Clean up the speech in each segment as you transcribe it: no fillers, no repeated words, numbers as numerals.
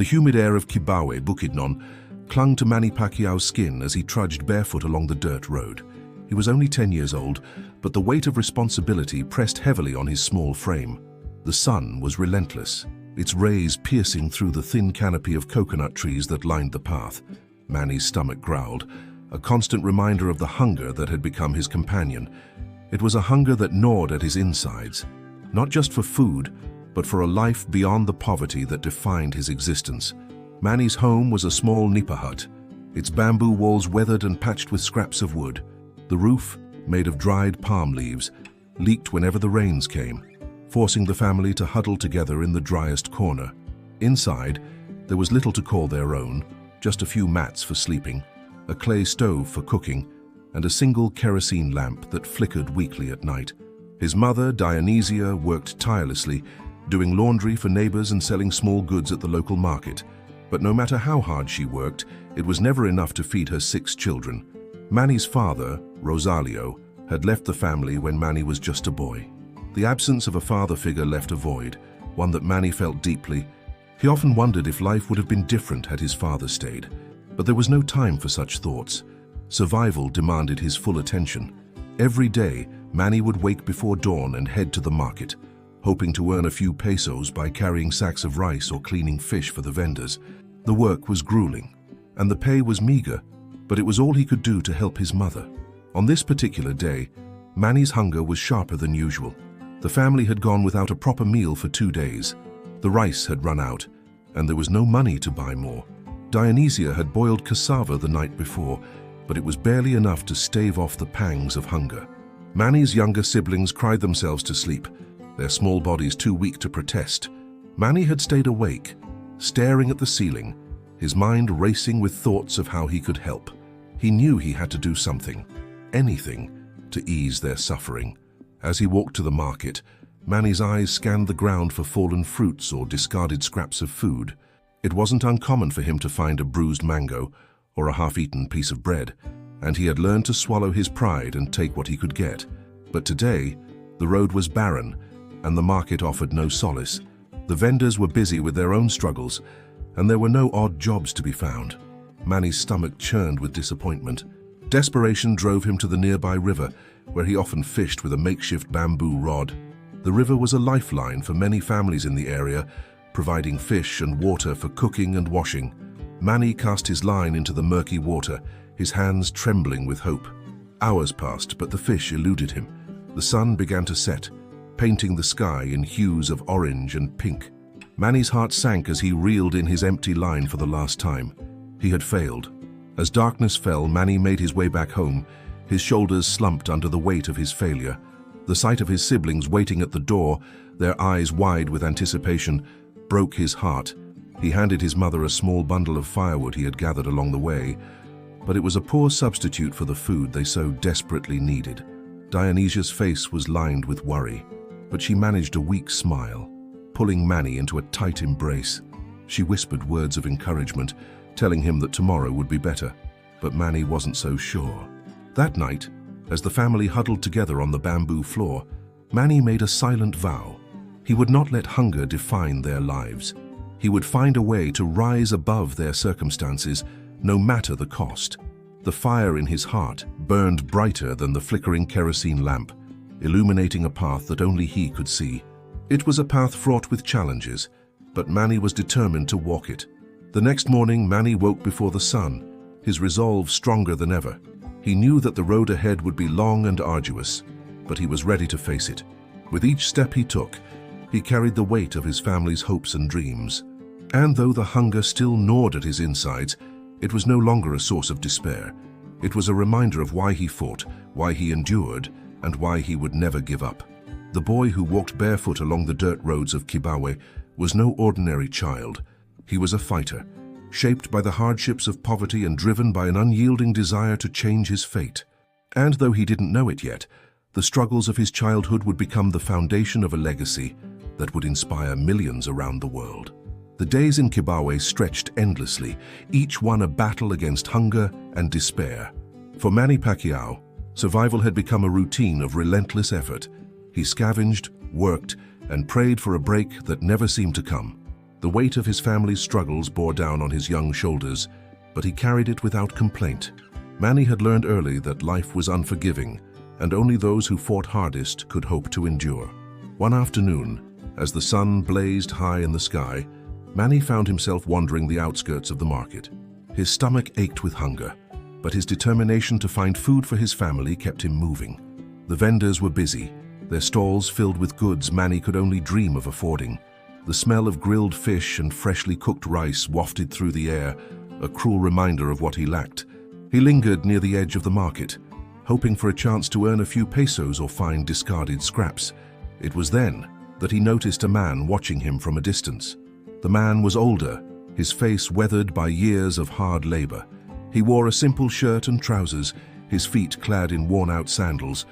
The humid air of Kibawe, Bukidnon, clung to Manny Pacquiao's skin as he trudged barefoot along the dirt road. He was only 10 years old, but the weight of responsibility pressed heavily on his small frame. The sun was relentless, its rays piercing through the thin canopy of coconut trees that lined the path. Manny's stomach growled, a constant reminder of the hunger that had become his companion. It was a hunger that gnawed at his insides, not just for food, but for a life beyond the poverty that defined his existence. Manny's home was a small nipa hut, its bamboo walls weathered and patched with scraps of wood. The roof, made of dried palm leaves, leaked whenever the rains came, forcing the family to huddle together in the driest corner. Inside, there was little to call their own, just a few mats for sleeping, a clay stove for cooking, and a single kerosene lamp that flickered weakly at night. His mother, Dionysia, worked tirelessly, doing laundry for neighbors and selling small goods at the local market. But no matter how hard she worked, it was never enough to feed her 6 children. Manny's father, Rosalio, had left the family when Manny was just a boy. The absence of a father figure left a void, one that Manny felt deeply. He often wondered if life would have been different had his father stayed. But there was no time for such thoughts. Survival demanded his full attention. Every day, Manny would wake before dawn and head to the market, hoping to earn a few pesos by carrying sacks of rice or cleaning fish for the vendors. The work was grueling, and the pay was meager, but it was all he could do to help his mother. On this particular day, Manny's hunger was sharper than usual. The family had gone without a proper meal for 2 days. The rice had run out, and there was no money to buy more. Dionysia had boiled cassava the night before, but it was barely enough to stave off the pangs of hunger. Manny's younger siblings cried themselves to sleep, their small bodies too weak to protest. Manny had stayed awake, staring at the ceiling, his mind racing with thoughts of how he could help. He knew he had to do something, anything, to ease their suffering. As he walked to the market, Manny's eyes scanned the ground for fallen fruits or discarded scraps of food. It wasn't uncommon for him to find a bruised mango or a half-eaten piece of bread, and he had learned to swallow his pride and take what he could get. But today, the road was barren, and the market offered no solace. The vendors were busy with their own struggles, and there were no odd jobs to be found. Manny's stomach churned with disappointment. Desperation drove him to the nearby river, where he often fished with a makeshift bamboo rod. The river was a lifeline for many families in the area, providing fish and water for cooking and washing. Manny cast his line into the murky water, his hands trembling with hope. Hours passed, but the fish eluded him. The sun began to set, painting the sky in hues of orange and pink. Manny's heart sank as he reeled in his empty line for the last time. He had failed. As darkness fell, Manny made his way back home, his shoulders slumped under the weight of his failure. The sight of his siblings waiting at the door, their eyes wide with anticipation, broke his heart. He handed his mother a small bundle of firewood he had gathered along the way, but it was a poor substitute for the food they so desperately needed. Dionysia's face was lined with worry, but she managed a weak smile, pulling Manny into a tight embrace. She whispered words of encouragement, telling him that tomorrow would be better, but Manny wasn't so sure. That night, as the family huddled together on the bamboo floor, Manny made a silent vow. He would not let hunger define their lives. He would find a way to rise above their circumstances, no matter the cost. The fire in his heart burned brighter than the flickering kerosene lamp, illuminating a path that only he could see. It was a path fraught with challenges, but Manny was determined to walk it. The next morning, Manny woke before the sun, his resolve stronger than ever. He knew that the road ahead would be long and arduous, but he was ready to face it. With each step he took, he carried the weight of his family's hopes and dreams. And though the hunger still gnawed at his insides, it was no longer a source of despair. It was a reminder of why he fought, why he endured, and why he would never give up. The boy who walked barefoot along the dirt roads of Kibawe was no ordinary child. He was a fighter, shaped by the hardships of poverty and driven by an unyielding desire to change his fate. And though he didn't know it yet, the struggles of his childhood would become the foundation of a legacy that would inspire millions around the world. The days in Kibawe stretched endlessly, each one a battle against hunger and despair. For Manny Pacquiao, survival had become a routine of relentless effort. He scavenged, worked, and prayed for a break that never seemed to come. The weight of his family's struggles bore down on his young shoulders, but he carried it without complaint. Manny had learned early that life was unforgiving, and only those who fought hardest could hope to endure. One afternoon, as the sun blazed high in the sky, Manny found himself wandering the outskirts of the market. His stomach ached with hunger, but his determination to find food for his family kept him moving. The vendors were busy, their stalls filled with goods Manny could only dream of affording. The smell of grilled fish and freshly cooked rice wafted through the air, a cruel reminder of what he lacked. He lingered near the edge of the market, hoping for a chance to earn a few pesos or find discarded scraps. It was then that he noticed a man watching him from a distance. The man was older, his face weathered by years of hard labor. He wore a simple shirt and trousers, his feet clad in worn-out sandals.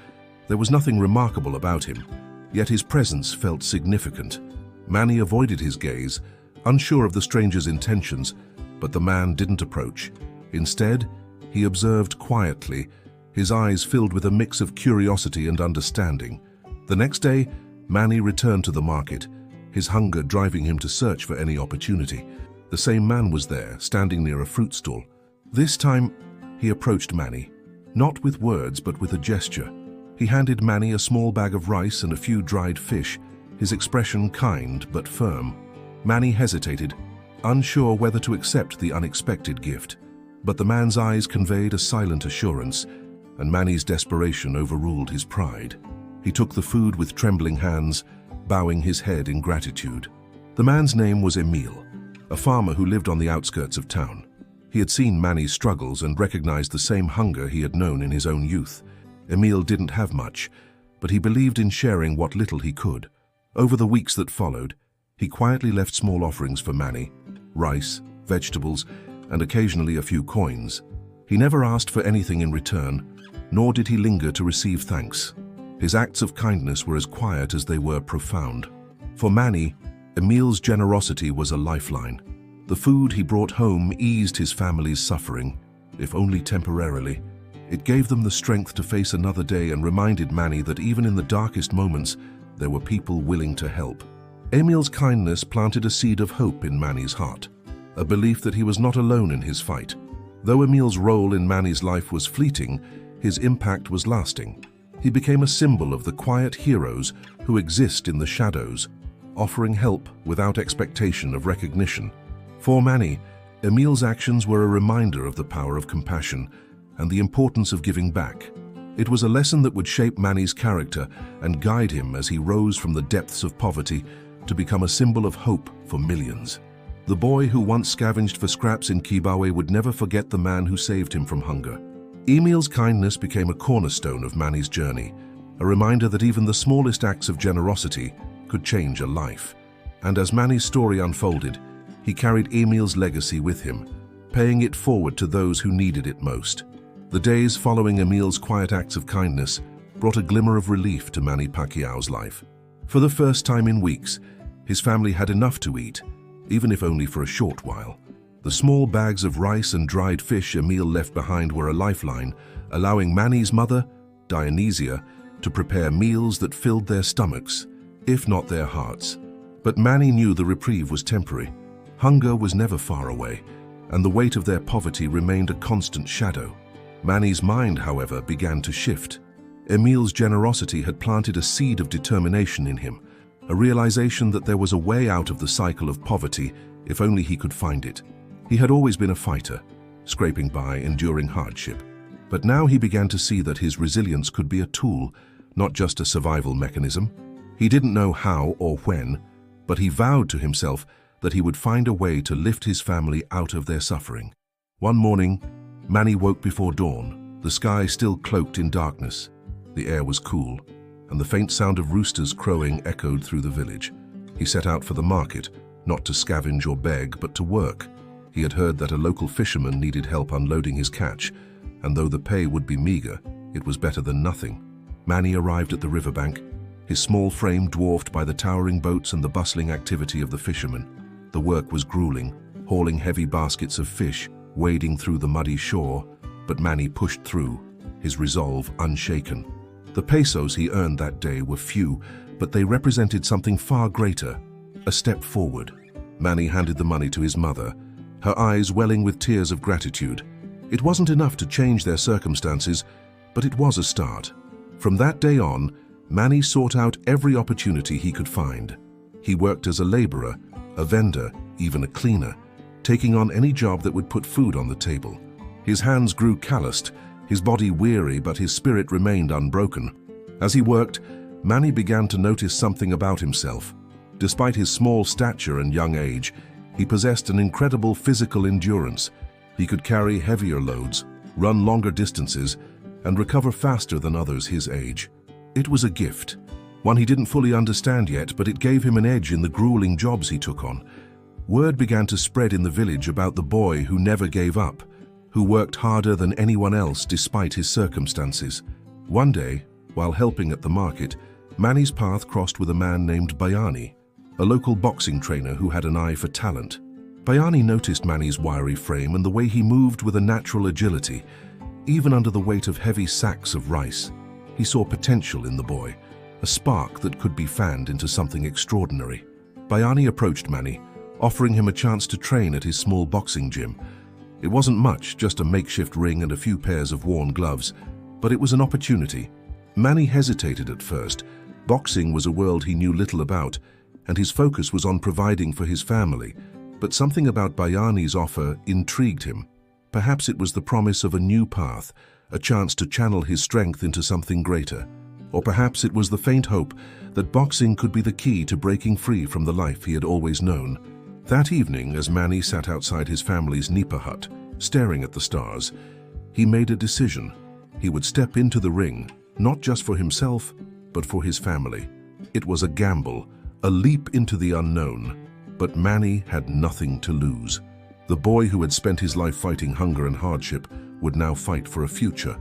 There was nothing remarkable about him, yet his presence felt significant. Manny avoided his gaze, unsure of the stranger's intentions, but the man didn't approach. Instead, he observed quietly, his eyes filled with a mix of curiosity and understanding. The next day, Manny returned to the market, his hunger driving him to search for any opportunity. The same man was there, standing near a fruit stall. This time, he approached Manny, not with words but with a gesture. He handed Manny a small bag of rice and a few dried fish, his expression kind but firm. Manny hesitated, unsure whether to accept the unexpected gift. But the man's eyes conveyed a silent assurance, and Manny's desperation overruled his pride. He took the food with trembling hands, bowing his head in gratitude. The man's name was Emil, a farmer who lived on the outskirts of town. He had seen Manny's struggles and recognized the same hunger he had known in his own youth. Emil didn't have much, but he believed in sharing what little he could. Over the weeks that followed, he quietly left small offerings for Manny, rice, vegetables, and occasionally a few coins. He never asked for anything in return, nor did he linger to receive thanks. His acts of kindness were as quiet as they were profound. For Manny, Emil's generosity was a lifeline. The food he brought home eased his family's suffering, if only temporarily. It gave them the strength to face another day and reminded Manny that even in the darkest moments, there were people willing to help. Emil's kindness planted a seed of hope in Manny's heart, a belief that he was not alone in his fight. Though Emil's role in Manny's life was fleeting, his impact was lasting. He became a symbol of the quiet heroes who exist in the shadows, offering help without expectation of recognition. For Manny, Emil's actions were a reminder of the power of compassion and the importance of giving back. It was a lesson that would shape Manny's character and guide him as he rose from the depths of poverty to become a symbol of hope for millions. The boy who once scavenged for scraps in Kibawe would never forget the man who saved him from hunger. Emil's kindness became a cornerstone of Manny's journey, a reminder that even the smallest acts of generosity could change a life. And as Manny's story unfolded, he carried Emil's legacy with him, paying it forward to those who needed it most. The days following Emil's quiet acts of kindness brought a glimmer of relief to Manny Pacquiao's life. For the first time in weeks, his family had enough to eat, even if only for a short while. The small bags of rice and dried fish Emil left behind were a lifeline, allowing Manny's mother, Dionysia, to prepare meals that filled their stomachs, if not their hearts. But Manny knew the reprieve was temporary. Hunger was never far away, and the weight of their poverty remained a constant shadow. Manny's mind, however, began to shift. Emil's generosity had planted a seed of determination in him, a realization that there was a way out of the cycle of poverty if only he could find it. He had always been a fighter, scraping by, enduring hardship. But now he began to see that his resilience could be a tool, not just a survival mechanism. He didn't know how or when, but he vowed to himself that he would find a way to lift his family out of their suffering. One morning, Manny woke before dawn, the sky still cloaked in darkness. The air was cool, and the faint sound of roosters crowing echoed through the village. He set out for the market, not to scavenge or beg, but to work. He had heard that a local fisherman needed help unloading his catch, and though the pay would be meager, it was better than nothing. Manny arrived at the riverbank, his small frame dwarfed by the towering boats and the bustling activity of the fishermen. The work was grueling, hauling heavy baskets of fish, wading through the muddy shore, but Manny pushed through, his resolve unshaken. The pesos he earned that day were few, but they represented something far greater, a step forward. Manny handed the money to his mother, her eyes welling with tears of gratitude. It wasn't enough to change their circumstances, but it was a start. From that day on, Manny sought out every opportunity he could find. He worked as a laborer, a vendor, even a cleaner, taking on any job that would put food on the table. His hands grew calloused, his body weary, but his spirit remained unbroken. As he worked, Manny began to notice something about himself. Despite his small stature and young age, he possessed an incredible physical endurance. He could carry heavier loads, run longer distances, and recover faster than others his age. It was a gift, one he didn't fully understand yet, but it gave him an edge in the grueling jobs he took on. Word began to spread in the village about the boy who never gave up, who worked harder than anyone else despite his circumstances. One day, while helping at the market, Manny's path crossed with a man named Bayani, a local boxing trainer who had an eye for talent. Bayani noticed Manny's wiry frame and the way he moved with a natural agility. Even under the weight of heavy sacks of rice, he saw potential in the boy, a spark that could be fanned into something extraordinary. Bayani approached Manny, offering him a chance to train at his small boxing gym. It wasn't much, just a makeshift ring and a few pairs of worn gloves, but it was an opportunity. Manny hesitated at first. Boxing was a world he knew little about, and his focus was on providing for his family. But something about Bayani's offer intrigued him. Perhaps it was the promise of a new path, a chance to channel his strength into something greater. Or perhaps it was the faint hope that boxing could be the key to breaking free from the life he had always known. That evening, as Manny sat outside his family's nipa hut, staring at the stars, he made a decision. He would step into the ring, not just for himself, but for his family. It was a gamble, a leap into the unknown. But Manny had nothing to lose. The boy who had spent his life fighting hunger and hardship would now fight for a future.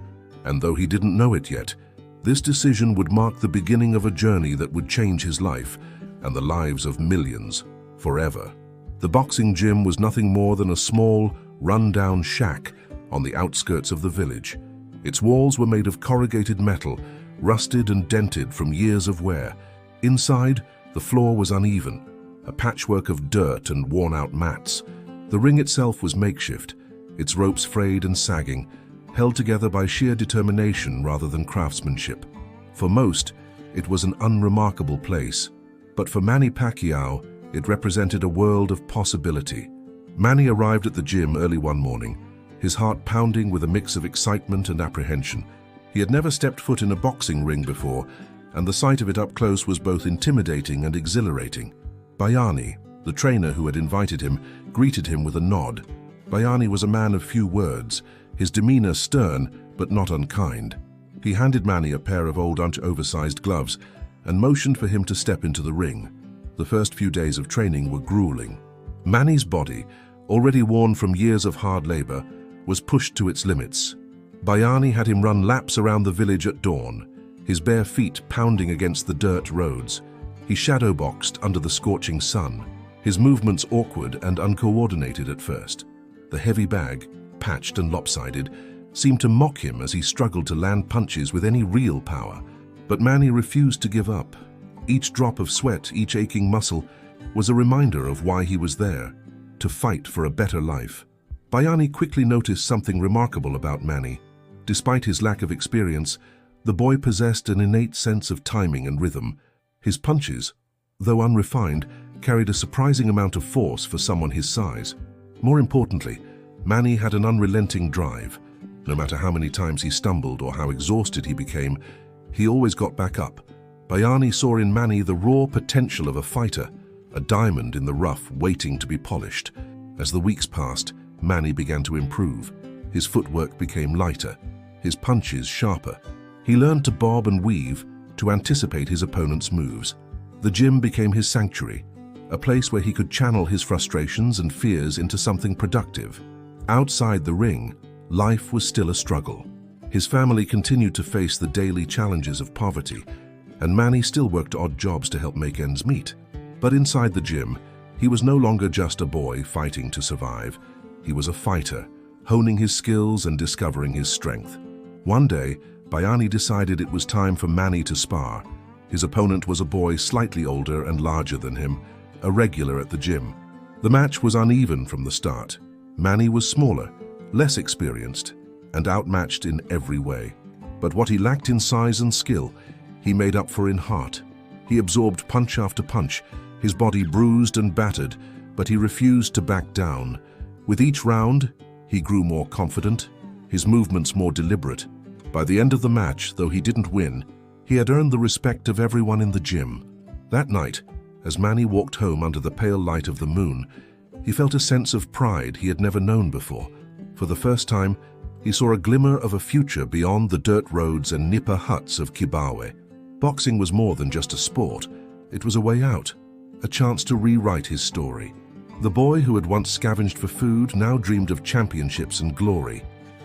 And though he didn't know it yet, this decision would mark the beginning of a journey that would change his life and the lives of millions forever. The boxing gym was nothing more than a small, run-down shack on the outskirts of the village. Its walls were made of corrugated metal, rusted and dented from years of wear. Inside, the floor was uneven, a patchwork of dirt and worn-out mats. The ring itself was makeshift, its ropes frayed and sagging, held together by sheer determination rather than craftsmanship. For most, it was an unremarkable place, but for Manny Pacquiao, it represented a world of possibility. Manny arrived at the gym early one morning, his heart pounding with a mix of excitement and apprehension. He had never stepped foot in a boxing ring before, and the sight of it up close was both intimidating and exhilarating. Bayani, the trainer who had invited him, greeted him with a nod. Bayani was a man of few words, his demeanor stern but not unkind. He handed Manny a pair of old oversized gloves and motioned for him to step into the ring. The first few days of training were grueling. Manny's body, already worn from years of hard labor, was pushed to its limits. Bayani had him run laps around the village at dawn, his bare feet pounding against the dirt roads. He shadowboxed under the scorching sun, his movements awkward and uncoordinated at first. The heavy bag, patched and lopsided, seemed to mock him as he struggled to land punches with any real power. But Manny refused to give up. Each drop of sweat, each aching muscle, was a reminder of why he was there, to fight for a better life. Bayani quickly noticed something remarkable about Manny. Despite his lack of experience, the boy possessed an innate sense of timing and rhythm. His punches, though unrefined, carried a surprising amount of force for someone his size. More importantly, Manny had an unrelenting drive. No matter how many times he stumbled or how exhausted he became, he always got back up. Bayani saw in Manny the raw potential of a fighter, a diamond in the rough waiting to be polished. As the weeks passed, Manny began to improve. His footwork became lighter, his punches sharper. He learned to bob and weave, to anticipate his opponent's moves. The gym became his sanctuary, a place where he could channel his frustrations and fears into something productive. Outside the ring, life was still a struggle. His family continued to face the daily challenges of poverty, and Manny still worked odd jobs to help make ends meet. But inside the gym, he was no longer just a boy fighting to survive. He was a fighter, honing his skills and discovering his strength. One day, Bayani decided it was time for Manny to spar. His opponent was a boy slightly older and larger than him, a regular at the gym. The match was uneven from the start. Manny was smaller, less experienced, and outmatched in every way. But what he lacked in size and skill, he made up for in heart. He absorbed punch after punch, his body bruised and battered, but he refused to back down. With each round, he grew more confident, his movements more deliberate. By the end of the match, though he didn't win, he had earned the respect of everyone in the gym. That night, as Manny walked home under the pale light of the moon, he felt a sense of pride he had never known before. For the first time, he saw a glimmer of a future beyond the dirt roads and nipa huts of Kibawe. Boxing was more than just a sport. It was a way out, a chance to rewrite his story. The boy who had once scavenged for food now dreamed of championships and glory.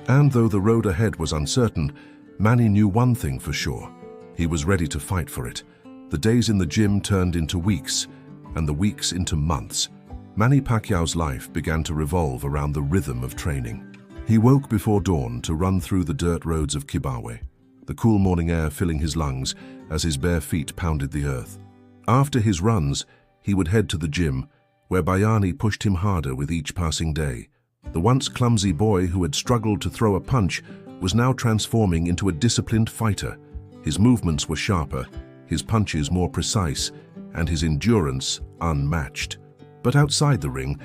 And though the road ahead was uncertain, Manny knew one thing for sure. He was ready to fight for it. The days in the gym turned into weeks, and the weeks into months. Manny Pacquiao's life began to revolve around the rhythm of training. He woke before dawn to run through the dirt roads of Kibawe, the cool morning air filling his lungs as his bare feet pounded the earth. After his runs, he would head to the gym, where Bayani pushed him harder with each passing day. The once clumsy boy who had struggled to throw a punch was now transforming into a disciplined fighter. His movements were sharper, his punches more precise, and his endurance unmatched. But outside the ring,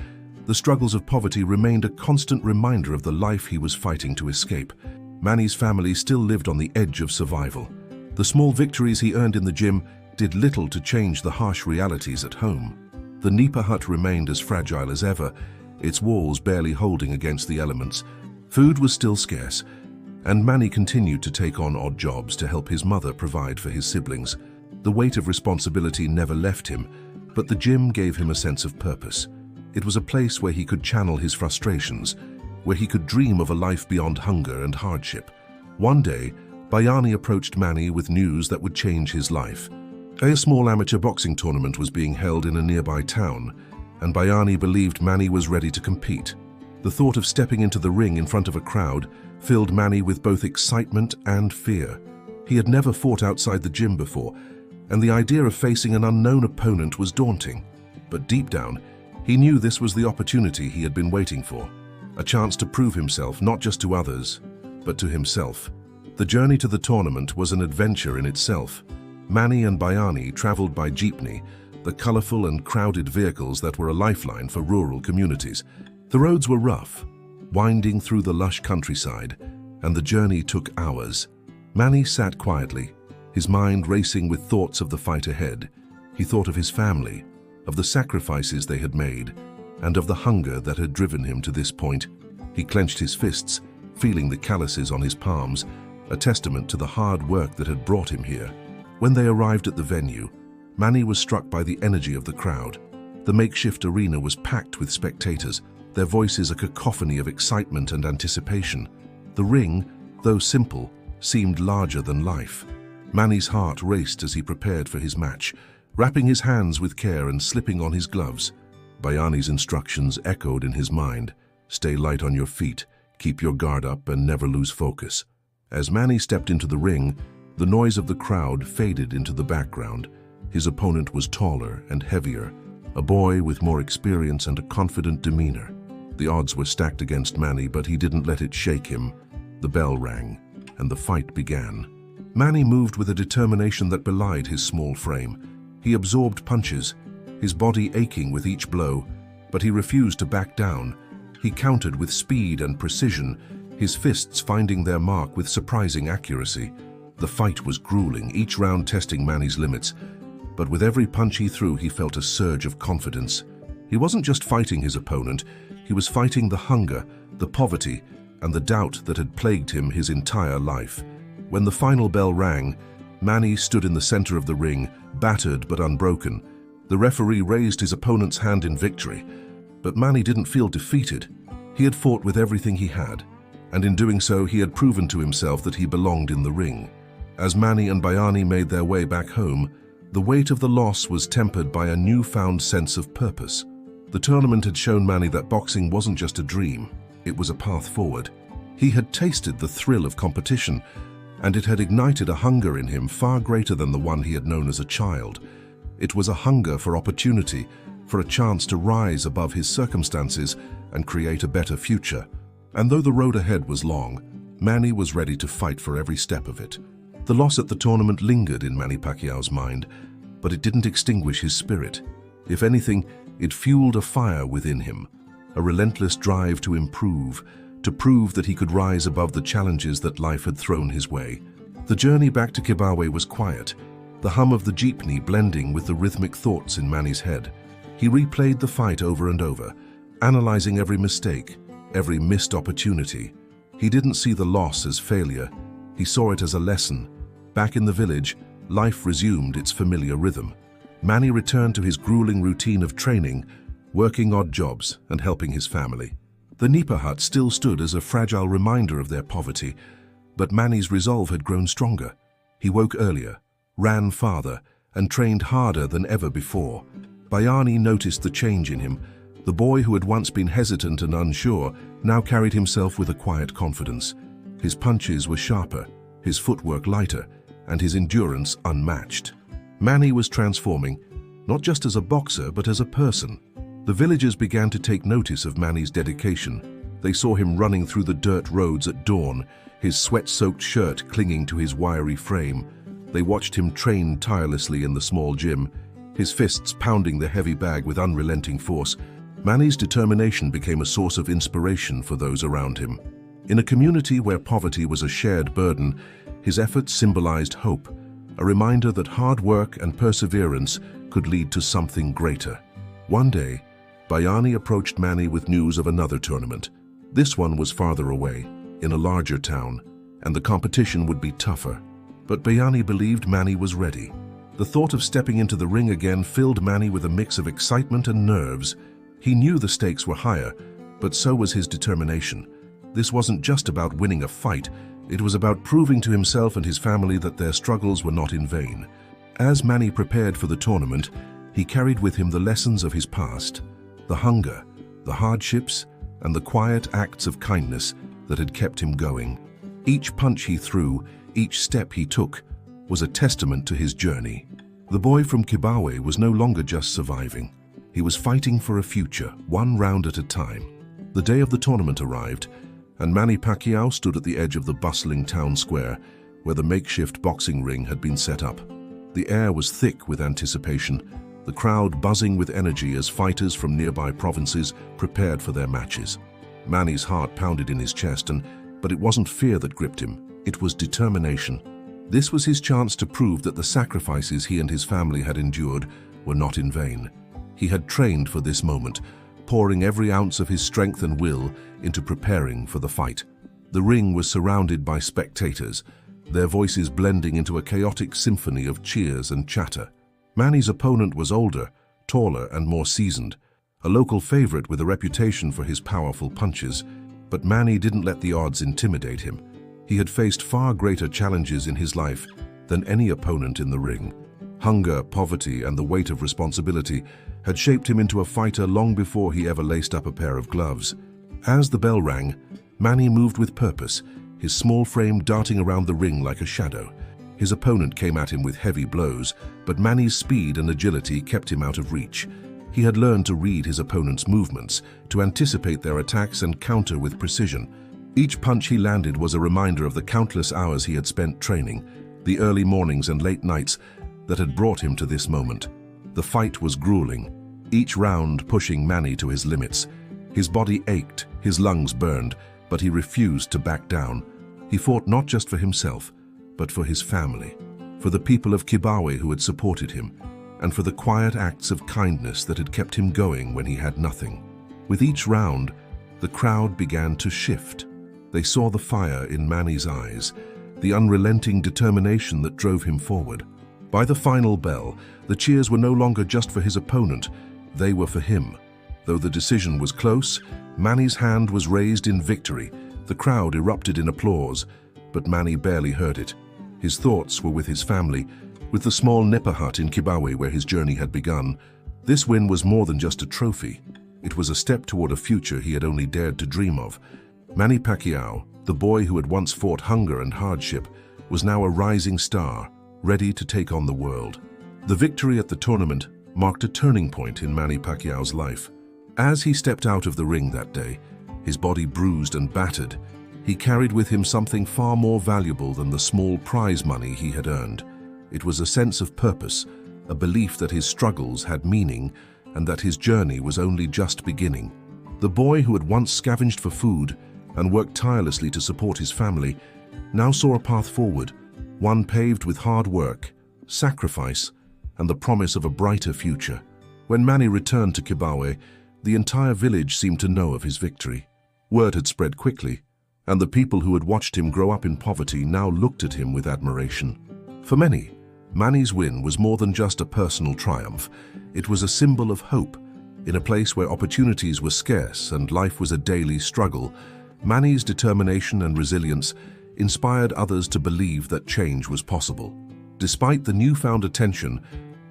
the struggles of poverty remained a constant reminder of the life he was fighting to escape. Manny's family still lived on the edge of survival. The small victories he earned in the gym did little to change the harsh realities at home. The nipa hut remained as fragile as ever, its walls barely holding against the elements. Food was still scarce, and Manny continued to take on odd jobs to help his mother provide for his siblings. The weight of responsibility never left him, but the gym gave him a sense of purpose. It was a place where he could channel his frustrations, where he could dream of a life beyond hunger and hardship. One day, Bayani approached Manny with news that would change his life. A small amateur boxing tournament was being held in a nearby town, and Bayani believed Manny was ready to compete. The thought of stepping into the ring in front of a crowd filled Manny with both excitement and fear. He had never fought outside the gym before, and the idea of facing an unknown opponent was daunting. But deep down, he knew this was the opportunity he had been waiting for, a chance to prove himself not just to others, but to himself. The journey to the tournament was an adventure in itself. Manny and Bayani traveled by jeepney, the colorful and crowded vehicles that were a lifeline for rural communities. The roads were rough, winding through the lush countryside, and the journey took hours. Manny sat quietly, his mind racing with thoughts of the fight ahead. He thought of his family, of the sacrifices they had made, and of the hunger that had driven him to this point. He clenched his fists, feeling the calluses on his palms, a testament to the hard work that had brought him here. When they arrived at the venue, Manny was struck by the energy of the crowd. The makeshift arena was packed with spectators, their voices a cacophony of excitement and anticipation. The ring, though simple, seemed larger than life. Manny's heart raced as he prepared for his match, wrapping his hands with care and slipping on his gloves. Bayani's instructions echoed in his mind. Stay light on your feet, keep your guard up, and never lose focus. As Manny stepped into the ring, the noise of the crowd faded into the background. His opponent was taller and heavier, a boy with more experience and a confident demeanor. The odds were stacked against Manny, but he didn't let it shake him. The bell rang, and the fight began. Manny moved with a determination that belied his small frame. He absorbed punches, his body aching with each blow, but he refused to back down. He countered with speed and precision, his fists finding their mark with surprising accuracy. The fight was grueling, each round testing Manny's limits, but with every punch he threw, he felt a surge of confidence. He wasn't just fighting his opponent, he was fighting the hunger, the poverty, and the doubt that had plagued him his entire life. When the final bell rang, Manny stood in the center of the ring, battered but unbroken. The referee raised his opponent's hand in victory, but Manny didn't feel defeated. He had fought with everything he had, and in doing so, he had proven to himself that he belonged in the ring. As Manny and Bayani made their way back home, the weight of the loss was tempered by a newfound sense of purpose. The tournament had shown Manny that boxing wasn't just a dream, it was a path forward. He had tasted the thrill of competition, and it had ignited a hunger in him far greater than the one he had known as a child. It was a hunger for opportunity, for a chance to rise above his circumstances and create a better future. And though the road ahead was long, Manny was ready to fight for every step of it. The loss at the tournament lingered in Manny Pacquiao's mind, but it didn't extinguish his spirit. If anything, it fueled a fire within him, a relentless drive to improve, to prove that he could rise above the challenges that life had thrown his way. The journey back to Kibawe was quiet, the hum of the jeepney blending with the rhythmic thoughts in Manny's head. He replayed the fight over and over, analyzing every mistake, every missed opportunity. He didn't see the loss as failure. He saw it as a lesson. Back in the village, life resumed its familiar rhythm. Manny returned to his grueling routine of training, working odd jobs and helping his family. The Nipa hut still stood as a fragile reminder of their poverty, but Manny's resolve had grown stronger. He woke earlier, ran farther, and trained harder than ever before. Bayani noticed the change in him. The boy who had once been hesitant and unsure now carried himself with a quiet confidence. His punches were sharper, his footwork lighter, and his endurance unmatched. Manny was transforming, not just as a boxer, but as a person. The villagers began to take notice of Manny's dedication. They saw him running through the dirt roads at dawn, his sweat-soaked shirt clinging to his wiry frame. They watched him train tirelessly in the small gym, his fists pounding the heavy bag with unrelenting force. Manny's determination became a source of inspiration for those around him. In a community where poverty was a shared burden, his efforts symbolized hope, a reminder that hard work and perseverance could lead to something greater. One day, Bayani approached Manny with news of another tournament. This one was farther away, in a larger town, and the competition would be tougher. But Bayani believed Manny was ready. The thought of stepping into the ring again filled Manny with a mix of excitement and nerves. He knew the stakes were higher, but so was his determination. This wasn't just about winning a fight, it was about proving to himself and his family that their struggles were not in vain. As Manny prepared for the tournament, he carried with him the lessons of his past, the hunger, the hardships, and the quiet acts of kindness that had kept him going. Each punch he threw, each step he took, was a testament to his journey. The boy from Kibawe was no longer just surviving. He was fighting for a future, one round at a time. The day of the tournament arrived, and Manny Pacquiao stood at the edge of the bustling town square, where the makeshift boxing ring had been set up. The air was thick with anticipation, the crowd buzzing with energy as fighters from nearby provinces prepared for their matches. Manny's heart pounded in his chest, but it wasn't fear that gripped him, it was determination. This was his chance to prove that the sacrifices he and his family had endured were not in vain. He had trained for this moment, pouring every ounce of his strength and will into preparing for the fight. The ring was surrounded by spectators, their voices blending into a chaotic symphony of cheers and chatter. Manny's opponent was older, taller, and more seasoned, a local favorite with a reputation for his powerful punches. But Manny didn't let the odds intimidate him. He had faced far greater challenges in his life than any opponent in the ring. Hunger, poverty, and the weight of responsibility had shaped him into a fighter long before he ever laced up a pair of gloves. As the bell rang, Manny moved with purpose, his small frame darting around the ring like a shadow. His opponent came at him with heavy blows, but Manny's speed and agility kept him out of reach. He had learned to read his opponent's movements, to anticipate their attacks and counter with precision. Each punch he landed was a reminder of the countless hours he had spent training, the early mornings and late nights that had brought him to this moment. The fight was grueling, each round pushing Manny to his limits. His body ached, his lungs burned, but he refused to back down. He fought not just for himself, but for his family, for the people of Kibawe who had supported him, and for the quiet acts of kindness that had kept him going when he had nothing. With each round, the crowd began to shift. They saw the fire in Manny's eyes, the unrelenting determination that drove him forward. By the final bell, the cheers were no longer just for his opponent, they were for him. Though the decision was close, Manny's hand was raised in victory. The crowd erupted in applause, but Manny barely heard it. His thoughts were with his family, with the small Nipa hut in Kibawe where his journey had begun. This win was more than just a trophy. It was a step toward a future he had only dared to dream of. Manny Pacquiao, the boy who had once fought hunger and hardship, was now a rising star, ready to take on the world. The victory at the tournament marked a turning point in Manny Pacquiao's life. As he stepped out of the ring that day, his body bruised and battered, he carried with him something far more valuable than the small prize money he had earned. It was a sense of purpose, a belief that his struggles had meaning and that his journey was only just beginning. The boy who had once scavenged for food and worked tirelessly to support his family now saw a path forward, one paved with hard work, sacrifice, and the promise of a brighter future. When Manny returned to Kibawe, the entire village seemed to know of his victory. Word had spread quickly, and the people who had watched him grow up in poverty now looked at him with admiration. For many, Manny's win was more than just a personal triumph. It was a symbol of hope. In a place where opportunities were scarce and life was a daily struggle, Manny's determination and resilience inspired others to believe that change was possible. Despite the newfound attention,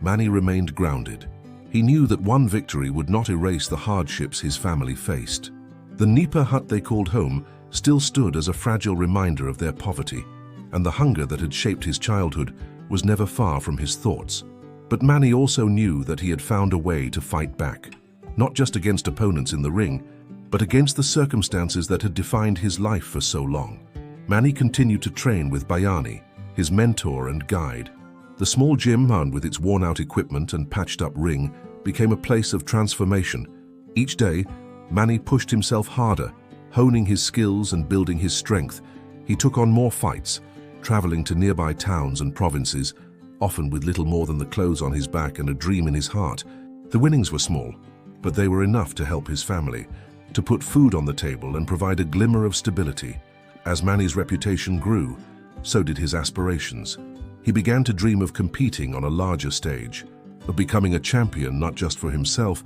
Manny remained grounded. He knew that one victory would not erase the hardships his family faced. The nipa hut they called home still stood as a fragile reminder of their poverty, and the hunger that had shaped his childhood was never far from his thoughts. But Manny also knew that he had found a way to fight back, not just against opponents in the ring, but against the circumstances that had defined his life for so long. Manny continued to train with Bayani, his mentor and guide. The small gym, armed with its worn-out equipment and patched-up ring, became a place of transformation. Each day, Manny pushed himself harder, honing his skills and building his strength. He took on more fights, traveling to nearby towns and provinces, often with little more than the clothes on his back and a dream in his heart. The winnings were small, but they were enough to help his family, to put food on the table and provide a glimmer of stability. As Manny's reputation grew, so did his aspirations. He began to dream of competing on a larger stage, of becoming a champion not just for himself,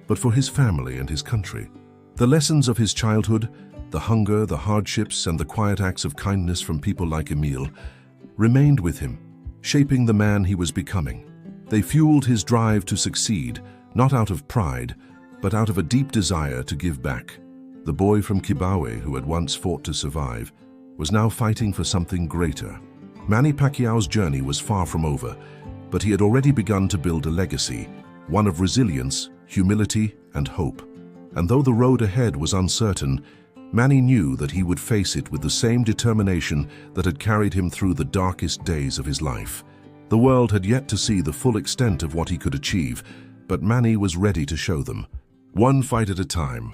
but for his family and his country. The lessons of his childhood, the hunger, the hardships, and the quiet acts of kindness from people like Emile, remained with him, shaping the man he was becoming. They fueled his drive to succeed, not out of pride, but out of a deep desire to give back. The boy from Kibawe, who had once fought to survive, was now fighting for something greater. Manny Pacquiao's journey was far from over, but he had already begun to build a legacy, one of resilience, humility, and hope. And though the road ahead was uncertain, Manny knew that he would face it with the same determination that had carried him through the darkest days of his life. The world had yet to see the full extent of what he could achieve, but Manny was ready to show them. One fight at a time,